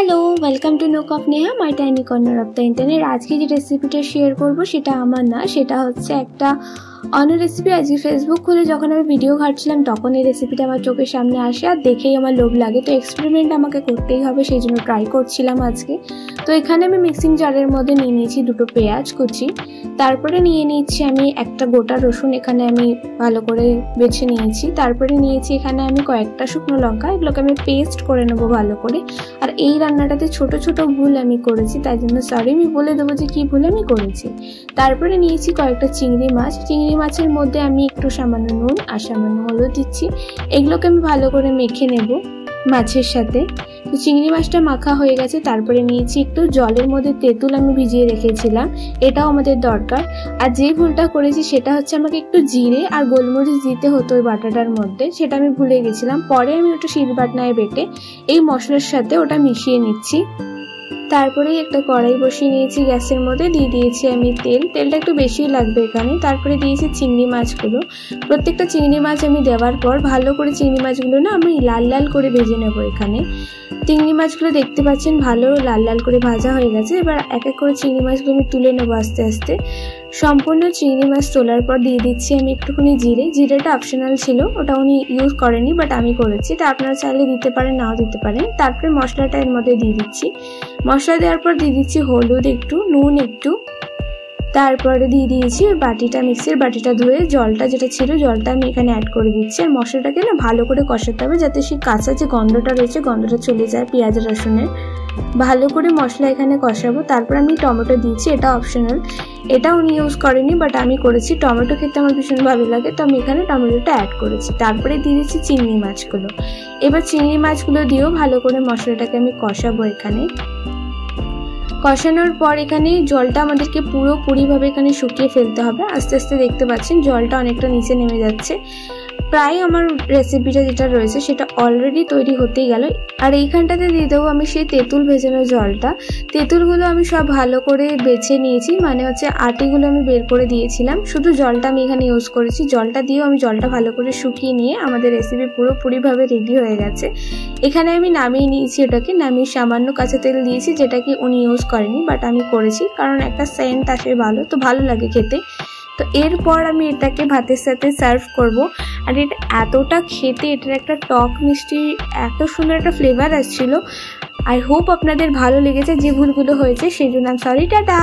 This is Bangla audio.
हेलो वेलकम टू नोक of Neha my tiny corner of the internet. आज की जो रेसिपिटा शेयर करब सेटा आमार ना, सेटा होच्छे एकटा अन्य रेसिपि। आज फेसबुक खुले जखन आमि भिडियो घाटछिलाम तखन এই রেসিপিটা আমার চোখের সামনে আসে আর দেখেই আমার লোভ লাগে। তো এক্সপেরিমেন্ট আমাকে করতেই হবে, সেই জন্য ট্রাই করছিলাম আজকে। তো এখানে আমি মিক্সিং জারের মধ্যে নিয়ে নিয়েছি দুটো পেঁয়াজ কুচি, তারপরে নিয়ে নিচ্ছি আমি একটা গোটা রসুন, এখানে আমি ভালো করে বেছে নিয়েছি। তারপরে নিয়েছি এখানে আমি কয়েকটা শুকনো লঙ্কা, এগুলোকে আমি পেস্ট করে নেব ভালো করে। আর এই রান্নাটাতে ছোট ছোট ভুল আমি করেছি, তাই জন্য সরি, আমি বলে দেবো যে কি ভুল আমি করেছি। তারপরে নিয়েছি কয়েকটা চিংড়ি মাছ, চিংড়ি মাছের মধ্যে আমি একটু সামান্য নুন আর সামান্য হলুদ দিচ্ছি। এগুলোকে আমি ভালো করে মেখে নেব মাছের সাথে। তো চিংড়ি মাছটা মাখা হয়ে গেছে, তারপরে নিয়েছি একটু জলের মধ্যে তেঁতুল আমি ভিজিয়ে রেখেছিলাম, এটাও আমাদের দরকার। আর যে ভুলটা করেছি সেটা হচ্ছে আমাকে একটু জিরে আর গোলমরিচ দিতে হতো ওই বাটাটার মধ্যে, সেটা আমি ভুলে গেছিলাম। পরে আমি ওটা শিলবাটনায় বেটে এই মশলার সাথে ওটা মিশিয়ে নিচ্ছি। তারপরে একটা কড়াই বসিয়ে নিয়েছি, গ্যাসের মধ্যে দিয়ে দিয়েছি আমি তেলটা একটু বেশি লাগবে এখানে। তারপরে দিয়েছি চিংড়ি মাছগুলো। প্রত্যেকটা চিংড়ি মাছ আমি দেওয়ার পর ভালো করে চিংড়ি মাছগুলো না আমি লাল লাল করে ভেজে নেব। এখানে চিংড়ি মাছগুলো দেখতে পাচ্ছেন ভালো লাল লাল করে ভাজা হয়ে গেছে। এবার এক এক করে চিংড়ি মাছগুলো আমি তুলে নেবো আস্তে আস্তে। সম্পূর্ণ চিংড়ি মাছ তোলার পর দিয়ে দিচ্ছি আমি একটুখানি জিরেটা অপশনাল ছিল, ওটা উনি ইউজ করেনি বাট আমি করেছি, তা আপনারা চাইলে দিতে পারেন নাও দিতে পারেন। তারপরে মশলাটা এর মধ্যে দিয়ে দিচ্ছি। মশলা দেওয়ার পর দিয়ে দিচ্ছি হলুদ একটু, নুন একটু, তারপরে দিয়ে দিয়েছি ওই বাটিটা, মিক্সির বাটিটা ধুয়ে জলটা যেটা ছিল জলটা আমি এখানে অ্যাড করে দিচ্ছি। আর মশলাটাকে না ভালো করে কষাতে হবে যাতে সেই কাঁচা যে গন্ধটা রয়েছে গন্ধটা চলে যায় পেঁয়াজ রসুনের। ভালো করে মশলা এখানে কষাবো। তারপর আমি টমেটো দিয়েছি, এটা অপশনাল, এটা উনি ইউজ করেনি বাট আমি করেছি। টমেটো খেতে আমার ভীষণ ভালো লাগে, তো আমি এখানে টমেটোটা অ্যাড করেছি। তারপরে দিয়ে দিচ্ছি চিংড়ি মাছগুলো। এবার চিংড়ি মাছগুলো দিয়েও ভালো করে মশলাটাকে আমি কষাবো। এখানে কষানোর পর এখানে জলটা আমাদেরকে পুরোপুরিভাবে এখানে শুকিয়ে ফেলতে হবে। আস্তে আস্তে দেখতে পাচ্ছেন জলটা অনেকটা নিচে নেমে যাচ্ছে। প্রায় আমার রেসিপিটা যেটা রয়েছে সেটা অলরেডি তৈরি হতেই গেল। আর এইখানটাতে দিয়ে দেবো আমি সেই তেঁতুল ভেজানো জলটা। তেঁতুলগুলো আমি সব ভালো করে বেছে নিয়েছি, মানে হচ্ছে আটিগুলো আমি বের করে দিয়েছিলাম, শুধু জলটা আমি এখানে ইউজ করেছি। জলটা দিয়েও আমি জলটা ভালো করে শুকিয়ে নিয়ে আমাদের রেসিপি পুরোপুরিভাবে রেডি হয়ে গেছে। এখানে আমি নামিয়ে নিয়েছি, ওটাকে নামিয়ে সামান্য কাঁচা তেল দিয়েছি, যেটা কি উনি ইউজ করেনি বাট আমি করেছি, কারণ একটা সেন্ট আসে ভালো, তো ভালো লাগে খেতে। তো এরপর আমি এটাকে ভাতের সাথে সার্ভ করব। আর এটা এতটা খেতে, এটার একটা টক মিষ্টি এত সুন্দর একটা ফ্লেভার আসছিল। আই হোপ আপনাদের ভালো লেগেছে। যে ভুলগুলো হয়েছে সেই জন্য সরি, টাটা।